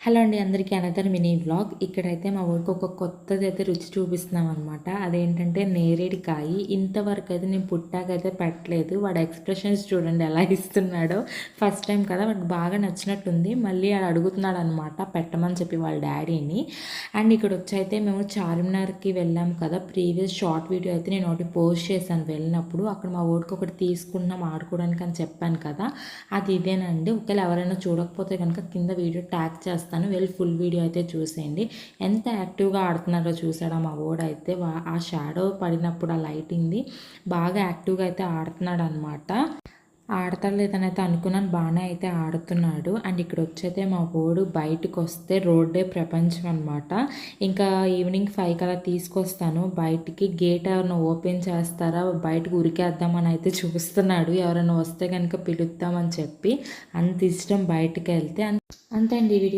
Hello అండి, అందరికీ another mini vlog. ఇక్కడైతే మా ఊరికి ఒక కొత్తది అయితే రుచి చూపిస్తున్నాం అనమాట. అదేంటంటే నేరేడికాయ. ఇంతవరకు అయితే నేను పుట్టాకైతే పెట్టలేదు. వాడు ఎక్స్ప్రెషన్స్ చూడండి ఎలా ఇస్తున్నాడో. ఫస్ట్ టైం కదా, వాడికి బాగా నచ్చినట్టుంది. మళ్ళీ వాడు అడుగుతున్నాడు అనమాట పెట్టమని చెప్పి వాళ్ళ డాడీని. అండ్ ఇక్కడ వచ్చి అయితే మేము చార్మినార్కి వెళ్ళాం కదా, ప్రీవియస్ షార్ట్ వీడియో అయితే నేను ఒకటి పోస్ట్ చేశాను వెళ్ళినప్పుడు. అక్కడ మా ఊరికి ఒకటి తీసుకున్నాం ఆడుకోవడానికి అని చెప్పాను కదా, అది ఇదేనండి. ఒకవేళ ఎవరైనా చూడకపోతే కనుక కింద వీడియో ట్యాగ్ చేస్తాను, వెళ్ళి ఫుల్ వీడియో అయితే చూసేయండి. ఎంత యాక్టివ్గా ఆడుతున్నారో చూసాడా మా ఓడైతే. ఆ షాడో పడినప్పుడు ఆ లైటింగ్ది బాగా యాక్టివ్గా అయితే ఆడుతున్నాడు అనమాట. ఆడతాడు లేదని అయితే అనుకున్నాను, బాగానే అయితే ఆడుతున్నాడు. అండ్ ఇక్కడ వచ్చైతే మా ఓడు బయటకు వస్తే రోడ్డే ప్రపంచం అనమాట. ఇంకా ఈవినింగ్ 5 అలా తీసుకొస్తాను బయటికి. గేట్ ఎవరైనా ఓపెన్ చేస్తారా, బయటకు ఉరికేద్దామని అయితే చూస్తున్నాడు. ఎవరైనా వస్తే కనుక పిలుద్దామని చెప్పి. అంత ఇష్టం బయటకు వెళ్తే. అంతే అండి ఈ వీడియో.